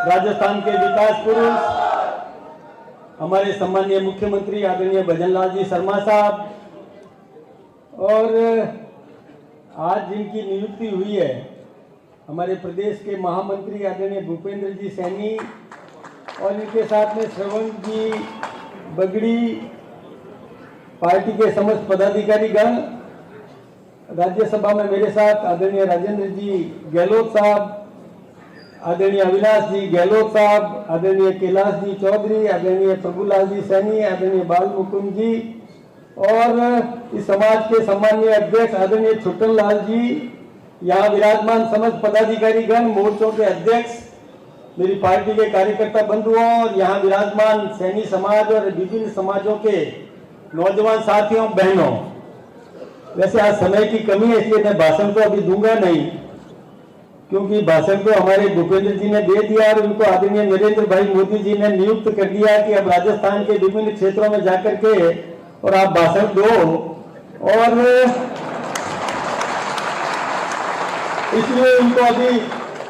राजस्थान के विकास पुरुष हमारे सम्मानीय मुख्यमंत्री आदरणीय भजनलाल जी शर्मा साहब, और आज जिनकी नियुक्ति हुई है हमारे प्रदेश के महामंत्री आदरणीय भूपेंद्र जी सैनी, और इनके साथ में श्रवण जी बगड़ी, पार्टी के समस्त पदाधिकारी गण, राज्यसभा में मेरे साथ आदरणीय राजेंद्र जी गहलोत साहब, आदरणीय अविनाश जी गहलोत साहब, आदरणीय कैलाश जी चौधरी, आदरणीय प्रभुलाल जी सैनी, आदरणीय बाल मुकुंद जी, और इस समाज के सम्मानीय अध्यक्ष आदरणीय छुट्टन लाल जी, यहाँ विराजमान समस्त पदाधिकारी गण, मोर्चों के अध्यक्ष, मेरी पार्टी के कार्यकर्ता बंधुओं, और यहाँ विराजमान सैनी समाज और विभिन्न समाजों के नौजवान साथियों बहनों। वैसे आज समय की कमी है इसलिए मैं भाषण तो अभी दूंगा नहीं, क्योंकि भाषण तो हमारे भूपेंद्र जी ने दे दिया और उनको आदरणीय नरेंद्र भाई मोदी जी ने नियुक्त कर दिया कि अब राजस्थान के विभिन्न क्षेत्रों में जाकर के और आप भाषण दो, और इसलिए उनको अभी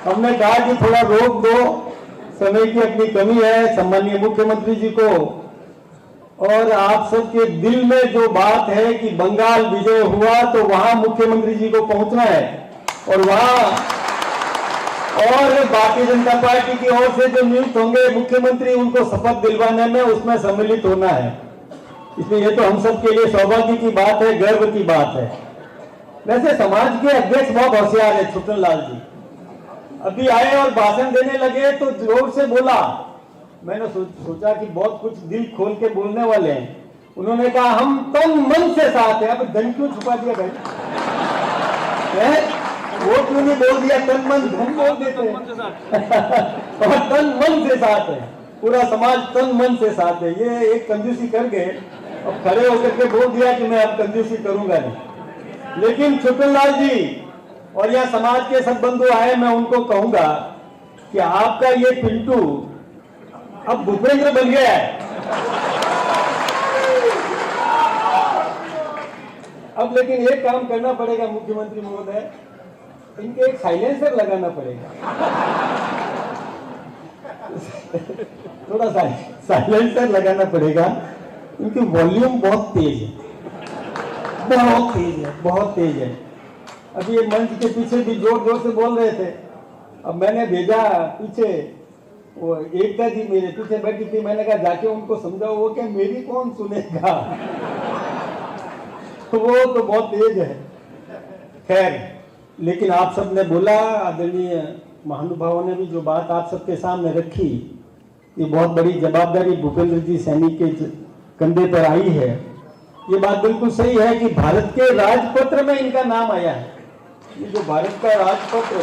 हमने कहा कि थोड़ा रोक दो, समय की अपनी कमी है सम्मानीय मुख्यमंत्री जी को। और आप सबके दिल में जो बात है कि बंगाल विजय हुआ तो वहां मुख्यमंत्री जी को पहुंचना है, और वहां और भारतीय जनता पार्टी की ओर से जो नियुक्त होंगे मुख्यमंत्री उनको शपथ दिलवाने में उसमें सम्मिलित होना है। इसलिए ये तो हम सब के लिए सौभाग्य की बात है, गर्व की बात है। वैसे समाज के अध्यक्ष बहुत होशियार है छुट्टन लाल जी, अभी आए और भाषण देने लगे तो जोर से बोला। मैंने सोचा कि बहुत कुछ दिल खोल के बोलने वाले हैं। उन्होंने कहा हम तन मन से साथ हैं। अब धन क्यों छुपा दिया भाई? वो क्यों नहीं बोल दिया तन मन? धन बोल देते हैं और तन मन से साथ है, पूरा समाज तन मन से साथ है। ये एक कंजूसी कर गए, अब खड़े होकर के बोल दिया कि मैं अब कंजूसी करूंगा नहीं। लेकिन छुट्टन लाल जी और यहाँ समाज के सब बंधु आए, मैं उनको कहूंगा कि आपका ये पिंटू अब भूपेंद्र बन गया है। अब लेकिन एक काम करना पड़ेगा मुख्यमंत्री महोदय, इनके एक साइलेंसर लगाना पड़ेगा। थोड़ा सा साइलेंसर लगाना पड़ेगा, इनकी वॉल्यूम बहुत तेज है, बहुत तेज है, बहुत तेज है। अभी ये मंच के पीछे भी जोर जोर से बोल रहे थे। अब मैंने भेजा पीछे, वो एकता जी मेरे पीछे बैठी थी, मैंने कहा जाके उनको समझाओ। वो क्या मेरी कौन सुनेगा? वो तो बहुत तेज है। खैर, लेकिन आप सब ने बोला, आदरणीय महानुभावों ने भी जो बात आप सबके सामने रखी, ये बहुत बड़ी जवाबदारी भूपेंद्र जी सैनी के कंधे पर आई है। ये बात बिल्कुल सही है कि भारत के राजपत्र में इनका नाम आया है। ये जो भारत का राजपत्र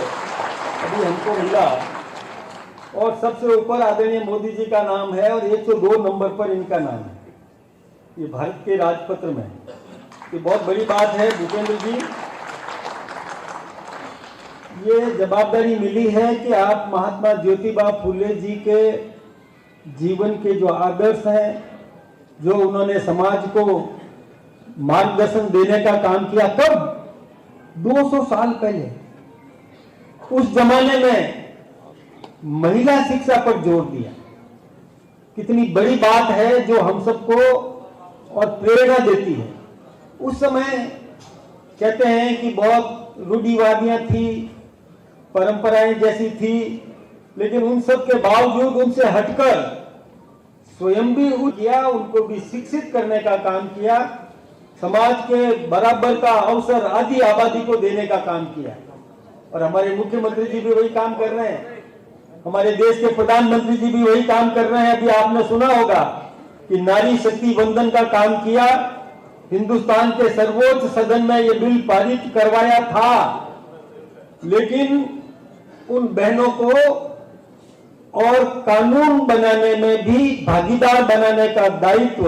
अभी हमको मिला, और सबसे ऊपर आदरणीय मोदी जी का नाम है और 102 नंबर पर इनका नाम है, ये भारत के राजपत्र में। ये बहुत बड़ी बात है भूपेंद्र जी। ये जवाबदारी मिली है कि आप महात्मा ज्योतिबा फुले जी के जीवन के जो आदर्श हैं, जो उन्होंने समाज को मार्गदर्शन देने का काम किया, कब 200 साल पहले, उस जमाने में महिला शिक्षा पर जोर दिया। कितनी बड़ी बात है जो हम सबको और प्रेरणा देती है। उस समय कहते हैं कि बहुत रूढ़िवादियां थी, परंपराएं जैसी थी, लेकिन उन सब के बावजूद उनसे हटकर स्वयं भी किया, उनको भी शिक्षित करने का काम किया, समाज के बराबर का अवसर आदि आबादी को देने का काम किया। और हमारे मुख्यमंत्री जी भी वही काम कर रहे हैं, हमारे देश के प्रधानमंत्री जी भी वही काम कर रहे हैं। अभी आपने सुना होगा कि नारी शक्ति वंदन का काम किया, हिंदुस्तान के सर्वोच्च सदन में ये बिल पारित करवाया था, लेकिन उन बहनों को और कानून बनाने में भी भागीदार बनाने का दायित्व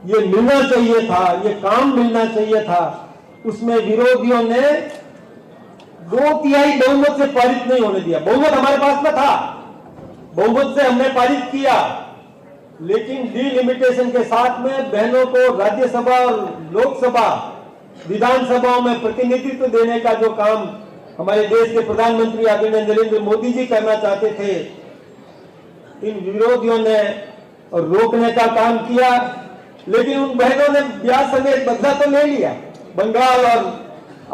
ये मिलना चाहिए था, ये काम मिलना चाहिए था। उसमें विरोधियों ने 2/3 बहुमत से पारित नहीं होने दिया। बहुमत हमारे पास में था, बहुमत से हमने पारित किया, लेकिन डिलिमिटेशन के साथ में बहनों को राज्यसभा और लोकसभा विधानसभाओं में प्रतिनिधित्व देने का जो काम हमारे देश के प्रधानमंत्री आदरणीय नरेंद्र मोदी जी करना चाहते थे, इन विरोधियों ने रोकने का काम किया, लेकिन उन बहनों ने ब्याह समेत बदला तो ले लिया, बंगाल और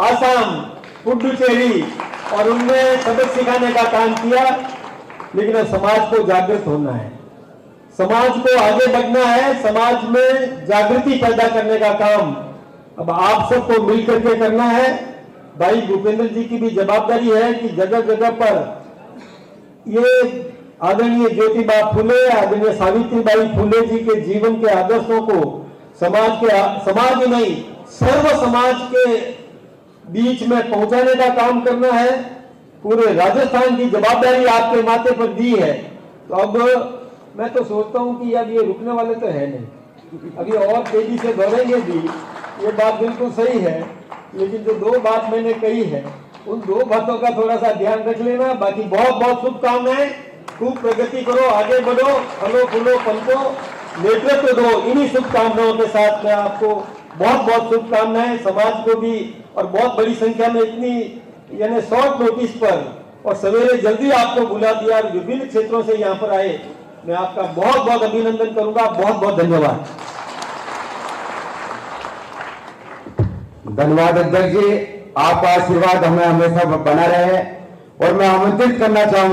आसाम, पुडुचेरी, और उनमें सबक सिखाने का काम किया। लेकिन अब समाज को जागृत होना है, समाज को आगे बढ़ना है, समाज में जागृति पैदा करने का काम अब आप सबको मिलकर के करना है। भाई भूपेंद्र जी की भी जवाबदारी है कि जगह जगह पर ये आदरणीय ज्योतिबा फुले, आदरणीय सावित्रीबाई फुले जी के जीवन के आदर्शों को समाज ही नहीं सर्व समाज के बीच में पहुंचाने का काम करना है। पूरे राजस्थान की जवाबदारी आपके माथे पर दी है। तो अब मैं तो सोचता हूं कि अब ये रुकने वाले तो है नहीं, अभी और तेजी से दौड़ेंगे भी, ये बात बिल्कुल सही है। लेकिन जो दो बात मैंने कही है उन दो बातों का थोड़ा सा ध्यान रख लेना। बाकी बहुत बहुत शुभकामनाएं, खूब प्रगति करो, आगे बढ़ो, फलो फूलो पलको, नेतृत्व दो। इन्हीं शुभकामनाओं के साथ मैं आपको बहुत बहुत शुभकामनाएं, समाज को भी, और बहुत बड़ी संख्या में इतनी यानी शॉर्ट नोटिस पर और सवेरे जल्दी आपको बुला दिया, विभिन्न क्षेत्रों से यहाँ पर आए, मैं आपका बहुत बहुत अभिनंदन करूंगा। बहुत बहुत धन्यवाद। धन्यवाद अध्यक्ष जी, आपका आशीर्वाद हमें हमेशा बना रहे। और मैं आमंत्रित करना चाहूंगा